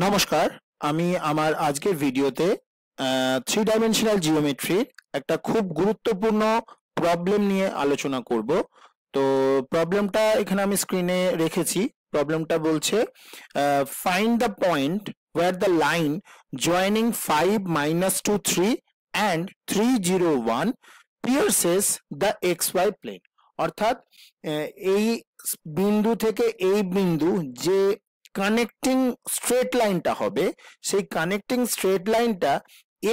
নমস্কার, আমি আমার আজকের ভিডিওতে থ্রি ডাইমেনশনাল জিওমেট্রির একটা খুব গুরুত্বপূর্ণ প্রবলেম নিয়ে আলোচনা করব। তো প্রবলেমটা এখানে আমি স্ক্রিনে রেখেছি। প্রবলেমটা বলছে find the point where the line joining 5 - 2 3 and 3 0 1 pierces the XY plane. অর্থাৎ এই বিন্দু থেকে এই বিন্দু যে কানেক্টিং স্ট্রেট লাইনটা হবে, সেই কানেক্টিং স্ট্রেট লাইনটা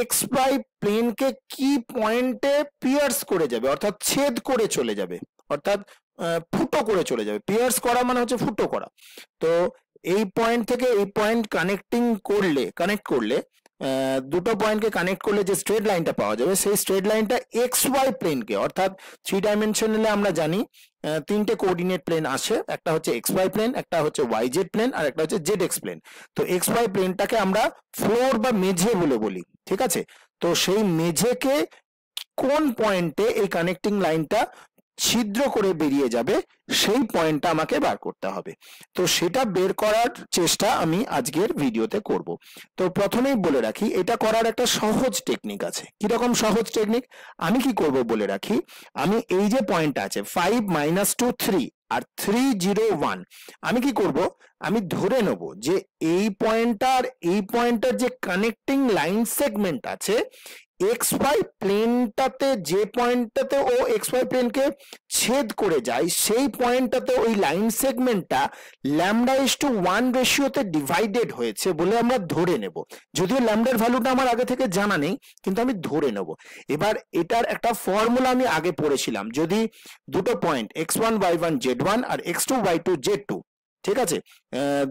XY প্লেনকে কি পয়েন্টে পিয়ার্স করে যাবে, অর্থাৎ ছেদ করে চলে যাবে, অর্থাৎ ফুটো করে চলে যাবে। পিয়ার্স করা মানে হচ্ছে ফুটো করা। তো এই পয়েন্ট থেকে এই পয়েন্ট কানেক্ট করলে দুটো পয়েন্টকে কানেক্ট করলে যে স্ট্রেট লাইনটা পাওয়া যাবে, সেই স্ট্রেট লাইনটা XY প্লেনকে, অর্থাৎ থ্রি ডাইমেনশনালে আমরা জানি তিনটে কোঅর্ডিনেট প্লেন আছে, একটা হচ্ছে XY প্লেন, একটা হচ্ছে YZ প্লেন, আর একটা হচ্ছে ZX প্লেন। তো XY প্লেনটাকে আমরা ফ্লোর বা মেঝে বলি, ঠিক আছে। তো সেই মেঝেকে কোন পয়েন্টে এই কানেক্টিং লাইনটা ছিদ্র করে বেরিয়ে যাবে, সেই পয়েন্টটা আমাকে বার করতে হবে। তো সেটা বের করার চেষ্টা আমি আজকের ভিডিওতে করব। তো প্রথমেই বলে রাখি, এটা করার একটা সহজ টেকনিক আছে। কিরকম সহজ টেকনিক? আমি কি করব বলে রাখি। আমি এই যে পয়েন্টটা আছে 5 - 2 3 আর 3 0 1, আমি কি করব, আমি ধরে নেব যে এই পয়েন্টটার যে কানেক্টিং লাইন সেগমেন্ট আছে, XY প্লেনটাতে যে পয়েন্টটাতে ও XY প্লেনকে ছেদ করে যায়, সেই পয়েন্টটাতে ওই লাইন সেগমেন্টটা λ:1 রেশিওতে ডিভাইডেড হয়েছে বলে আমরা ধরে নেব। যদিও ল্যামডার ভ্যালুটা আমার আগে থেকে জানা নেই, কিন্তু আমি ধরে নেব। এবার এটার একটা ফর্মুলা আমি আগে পড়েছিলাম। যদি দুটো পয়েন্ট x1 y1 z1 আর x2 y2 z2, ঠিক আছে,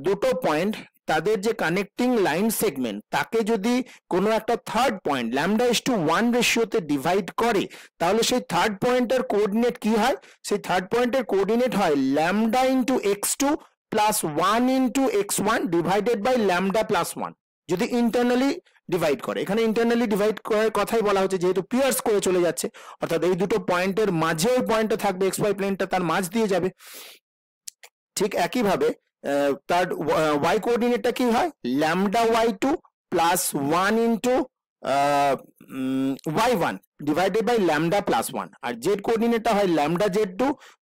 দুটো পয়েন্ট তাদের যে কানেক্টিং লাইন সেগমেন্ট, তাকে যদি কোনো একটা থার্ড পয়েন্ট λ:1 রেশিওতে ডিভাইড করে, তাহলে সেই থার্ড পয়েন্টের কোঅর্ডিনেট কি হয়? সেই থার্ড পয়েন্টের কোঅর্ডিনেট হয় λ × x2 + 1 × x1 ডিভাইডেড বাই λ + 1, যদি ইন্টারনালি ডিভাইড করে। এখানে ইন্টারনালি ডিভাইড করার কথাই বলা হচ্ছে, যেহেতু পিয়ার্স করে চলে যাচ্ছে, অর্থাৎ এই দুটো পয়েন্টের মাঝে ওই পয়েন্টটা থাকবে, XY প্লেনটা তার মাঝ দিয়ে যাবে। ঠিক একইভাবে তার y কোঅর্ডিনেটটা কি হয়? λy2 + 1 × y1 ডিভাইডেড বাই λ + 1, আর z কোঅর্ডিনেটটা হয় λz2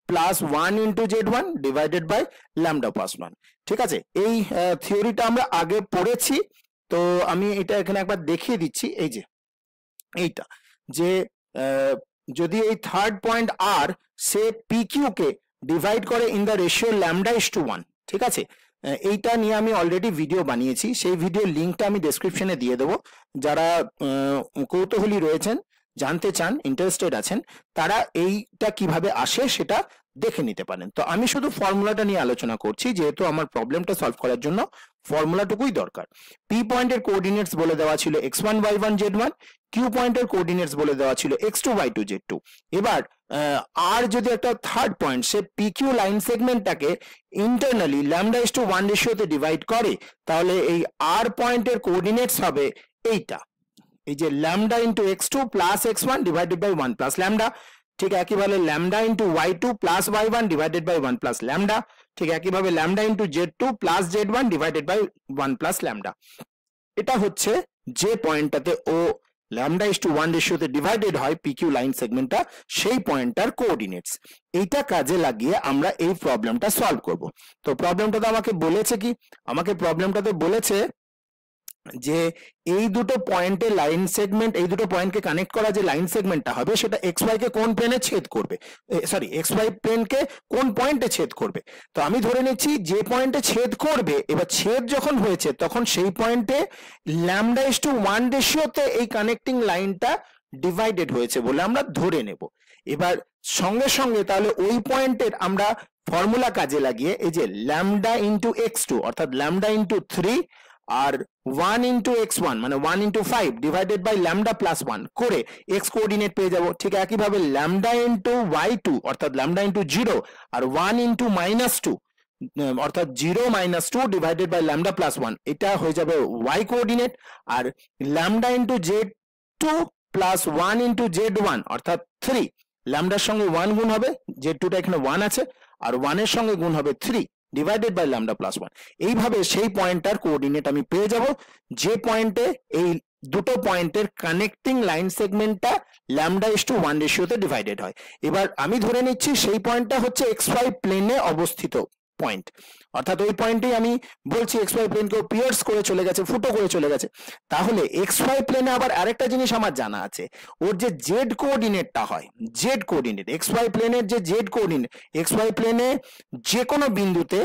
+ 1 × z1 ডিভাইডেড বাই λ + 1। ঠিক আছে, এই থিওরিটা আমরা আগে পড়েছি। তো আমি এটা এখানে একবার দেখিয়ে দিচ্ছি। এই যে এইটা, যে যদি এই থার্ড পয়েন্ট আর সে PQ কে ডিভাইড করে ইন দ্য রেশিও λ:1, ঠিক আছে, এইটা নিয়ে আমি অলরেডি ভিডিও বানিয়েছি। সেই ভিডিও লিঙ্কটা আমি ডেসক্রিপশনে দিয়ে দেবো। যারা কৌতূহলী রয়েছেন, জানতে চান, ইন্টারেস্টেড আছেন, তারা এইটা কিভাবে আসে সেটা দেখে নিতে পারেন। তো আমি শুধু ফর্মুলাটা নিয়ে আলোচনা করছি, যেহেতু আমার প্রবলেমটা সলভ করার জন্য ফর্মুলাটুকুই দরকার। পি পয়েন্টের কোঅর্ডিনেটস বলে দেওয়া ছিল x1 y1 z1, কিউ পয়েন্টের কোঅর্ডিনেটস বলে দেওয়া ছিল x2 y2 z2। এবার আর যদি একটা থার্ড পয়েন্ট সে PQ লাইন সেগমেন্টটাকে ইন্টারনালি λ:1 রেশিওতে ডিভাইড করে, তাহলে এই আর পয়েন্টের কোঅর্ডিনেটস হবে এইটা, এই যে λ × x2 + x1 ডিভাইডেড বাই 1 + λ। ঠিক একইভাবে λ × y2 + y1 ডিভাইডেড বাই 1 + λ। ঠিক একইভাবে λ × z2 + z1 ডিভাইডেড বাই 1 + λ। এটা হচ্ছে যে পয়েন্টটাতে ও λ:1 রেশিওতে ডিভাইডেড হয় PQ লাইন সেগমেন্টটা, সেই পয়েন্টটার কোঅর্ডিনেটস। এইটা কাজে লাগিয়ে আমরা এই প্রবলেমটা সলভ করব। তো প্রবলেমটাতে আমাকে বলেছে কি? আমাকে প্রবলেমটাতে বলেছে যে এই দুটো পয়েন্টের লাইন সেগমেন্ট, এই দুটো পয়েন্টকে কানেক্ট করা যে লাইন সেগমেন্টটা হবে, সেটা XY কে কোন প্লেনে ছেদ করবে, XY প্লেনকে কোন পয়েন্টে ছেদ করবে। তো আমি ধরে নিচ্ছি যে পয়েন্টে ছেদ করবে, এবার ছেদ যখন হয়েছে তখন সেই পয়েন্টে λ:1 রেশিওতে এই কানেক্টিং লাইনটা ডিভাইডেড হয়েছে বলে আমরা ধরে নেব। এবার সঙ্গে সঙ্গে তাহলে ওই পয়েন্টের আমরা ফর্মুলা কাজে লাগিয়ে, এই যে λ × x2 অর্থাৎ λ × 3 আর 1 × x1 মানে 1 × 5 ডিভাইডেড বাই λ + 1 করে x কোঅর্ডিনেট পেয়ে যাব। ঠিক একইভাবে λ × y2 অর্থাৎ λ × 0 আর 1 × -2 অর্থাৎ 0 - 2 ডিভাইডেড বাই λ + 1, এটা হয়ে যাবে y কোঅর্ডিনেট। আর λ × z2 + 1 × z1 অর্থাৎ 3, ল্যামডার সঙ্গে 1 গুণ হবে, z2টা এখানে 1 আছে, আর 1 এর সঙ্গে গুণ হবে 3, ডিভাইডেড বাই ল্যামডা প্লাস 1। এইভাবে সেই পয়েন্টটার কোঅর্ডিনেট আমি পেয়ে যাব যে পয়েন্টে এই দুটো পয়েন্টের কানেক্টিং লাইন সেগমেন্টটা λ:1 রেশিওতে ডিভাইডেড হয়। এবার আমি ধরে নিচ্ছি সেই পয়েন্টটা হচ্ছে XY প্লেনে অবস্থিত পয়েন্ট, অর্থাৎ ওই পয়েন্টেই আমি বলছি XY প্লেনকে পিয়ার্স করে চলে গেছে, ফুটো করে চলে গেছে। তাহলে XY প্লেনে আবার আরেকটা জিনিস আমার জানা আছে, ওর যে জেড কোঅর্ডিনেটটা হয়, জেড কোঅর্ডিনেট XY প্লেনের যে জেড কোঅর্ডিনেট, XY প্লেনে যে কোনো বিন্দুতে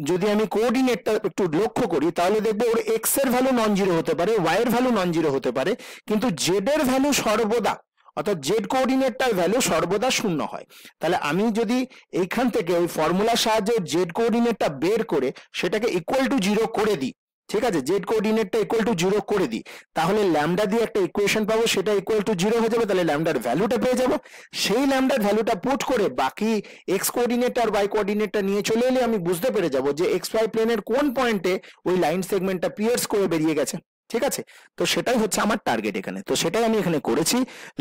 যদি আমি কোঅর্ডিনেটটা একটু লক্ষ্য করি তাহলে দেখবো ওর এক্স এর ভ্যালু নন জিরো হতে পারে, ওয়াই এর ভ্যালু নন জিরো হতে পারে, কিন্তু জেড এর ভ্যালু সর্বদা, অর্থাৎ জেড কোঅর্ডিনেটটার ভ্যালু সর্বদা শূন্য হয়। তাহলে আমি যদি এইখান থেকে ওই ফর্মুলার সাহায্যে জেড কোঅর্ডিনেটটা বের করে সেটাকে ইকুয়াল টু জিরো করে দিই, ঠিক আছে, জেড কোঅর্ডিনেটটা ইকুয়াল টু জিরো করে দিই, তাহলে ল্যামডা দিয়ে একটা ইকুয়েশন পাবো, সেটা ইকুয়াল টু জিরো হয়ে যাবে, তাহলে ল্যামডার ভ্যালুটা পেয়ে যাবো। সেই ল্যামডার ভ্যালুটা পুট করে বাকি এক্স কোঅর্ডিনেট আর ওয়াই কোঅর্ডিনেটটা নিয়ে চলে এলে আমি বুঝতে পেরে যাবো যে এক্স ওয়াই প্লেনের কোন পয়েন্টে ওই লাইন সেগমেন্টটা পিয়ার্স করে বেরিয়ে গেছে, ঠিক আছে। তো সেটাই হচ্ছে আমার টার্গেট এখানে, তো সেটাই আমি এখানে করেছি।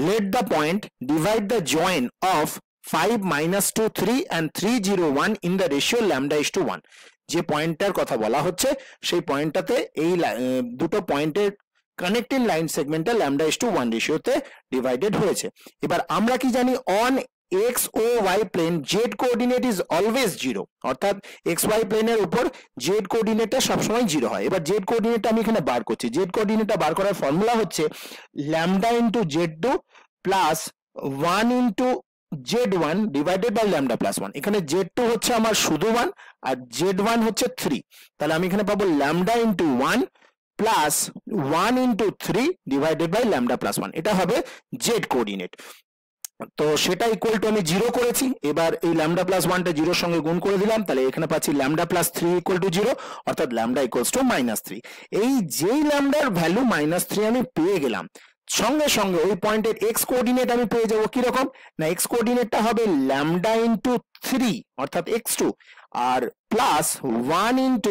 Let the point divide the join of 5, -2, 3 and 3, 0, 1 in the ratio λ:1। যে পয়েন্টটার কথা বলা হচ্ছে সেই পয়েন্টটাতে এই দুটো পয়েন্টের কানেক্টিং লাইন সেগমেন্টটা λ:1 রেশিওতে ডিভাইডেড হয়েছে। এবার আমরা কি জানি, অন এক্স ও Y plane Z coordinate is always zero, অর্থাৎ এক্স ওয়াই প্লেনের উপর জেড কোঅর্ডিনেটটা সবসময় জিরো হয়। এবার জেড কোঅর্ডিনেটটা আমি এখানে বার করছি, জেড কোঅর্ডিনেটটা বার করার ফর্মুলা হচ্ছে λ/z2 plus 1 * z1 divided by λ+1। এখানে z2 হচ্ছে আমার শুধু 1 আর z1 হচ্ছে 3, তাহলে আমি এখানে পাবো λ/1 প্লাস 1 * 3 ডিভাইডেড বাই λ+1, এটা হবে জেড কোঅর্ডিনেট। তো সেটা ইকুয়াল টু আমি জিরো করেছি, এবার এই λ+1টা জিরোর সঙ্গে গুণ করে দিলাম, তাহলে এখানে পাচ্ছি λ+3 ইকুয়াল টু 0, অর্থাৎ λ ইকুয়ালস টু -3। এই যেই ল্যামডার ভ্যালু -3 আমি পেয়ে গেলাম, সঙ্গে সঙ্গে ওই পয়েন্টের এক্স কোঅর্ডিনেট আমি পেয়ে যাবো কিরকম না, এক্স কোঅর্ডিনেটটা হবে λ/3 অর্থাৎ x2 আর প্লাস 1 *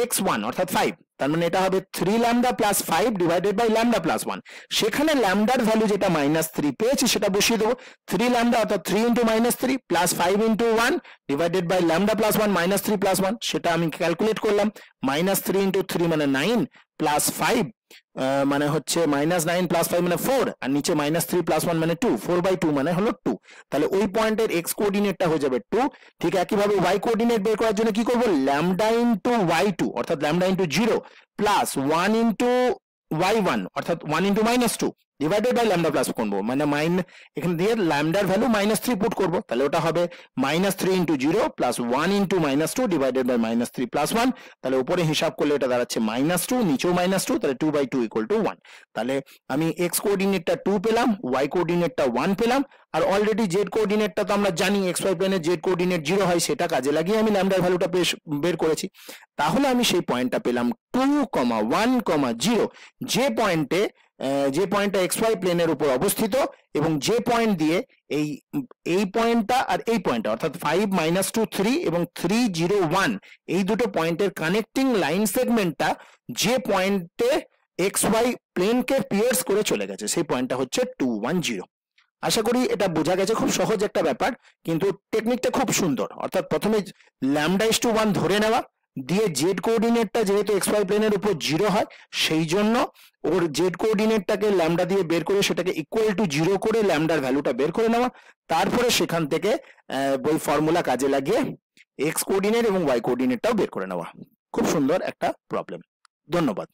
x1 অর্থাৎ 5, তার মানে এটা হবে 3λ প্লাস 5 ডিভাইডেড বাই λ+1। সেখানে ল্যামডার ভ্যালু যেটা -3 পেয়েছি সেটা বসিয়ে দেবো, 3λ অর্থাৎ 3 * -3 প্লাস 5 * 1 ডিভাইডেড বাই λ+1 -3 প্লাস 1, সেটা আমি ক্যালকুলেট করলাম, -3 * 3 মানে 9 প্লাস 5 মানে হচ্ছে -9 প্লাস 5 মানে 4, আর নিচে -3 প্লাস 1 মানে 2, 4/2 মানে হলো 2। তাহলে ওই পয়েন্টের এক্স কোঅর্ডিনেটটা হয়ে যাবে 2। ঠিক একইভাবে ওয়াই কোঅর্ডিনেট বের করার জন্য কি করব, λ/y2 অর্থাৎ λ/0 প্লাস 1 * y1 অর্থাৎ 1 * -2 ডিভাইডেড বাই λ+1 করব, মানে এখানে দিয়ে ল্যামডার ভ্যালু -3 পুট করব, তাহলে ওটা হবে -3 * 0 প্লাস 1 * -2 ডিভাইডেড বাই -3 প্লাস 1, তাহলে উপরে হিসাব করলে এটা দাঁড়াচ্ছে -2, নিচেও -2, তাহলে 2/2 ইকুয়াল টু 1। তাহলে আমি এক্স কোঅর্ডিনেটটা 2 পেলাম, ওয়াই কোঅর্ডিনেটটা 1 পেলাম, আর অলরেডি জেড কোঅর্ডিনেটটা তো আমরা জানি এক্স ওয়াই প্লেনের জেড কোঅর্ডিনেট 0 হয়, সেটা কাজে লাগিয়ে আমি ল্যামডার ভ্যালুটা বের করেছি। তাহলে আমি সেই পয়েন্টটা পেলাম 2, 1, 0, যে পয়েন্টটা এক্স ওয়াই প্লেনের উপর অবস্থিত এবং যে পয়েন্ট দিয়ে এই পয়েন্টটা আর এই পয়েন্টটা অর্থাৎ 5, -2, 3 এবং 3, 0, 1 এই দুটো পয়েন্টের কানেক্টিং লাইন সেগমেন্টটা যে পয়েন্টে এক্স ওয়াই প্লেনকে পিয়ার্স করে চলে গেছে সেই পয়েন্টটা হচ্ছে 2, 1, 0। আশা করি এটা বোঝা গেছে, খুব সহজ একটা ব্যাপার, কিন্তু টেকনিকটা খুব সুন্দর। অর্থাৎ প্রথমে λ/1 ধরে নেওয়া, দিয়ে জেড কোঅর্ডিনেটটা যেহেতু এক্স ওয়াই প্লেনের উপর 0 হয় সেই জন্য ওর জেড কোঅর্ডিনেটটাকে ল্যামডা দিয়ে বের করে সেটাকে ইকুয়াল টু 0 করে ল্যামডার ভ্যালুটা বের করে নেওয়া, তারপরে সেখান থেকে ওই ফর্মুলা কাজে লাগিয়ে এক্স কোঅর্ডিনেট এবং ওয়াই কোঅর্ডিনেটটাও বের করে নেওয়া। খুব সুন্দর একটা প্রবলেম। ধন্যবাদ।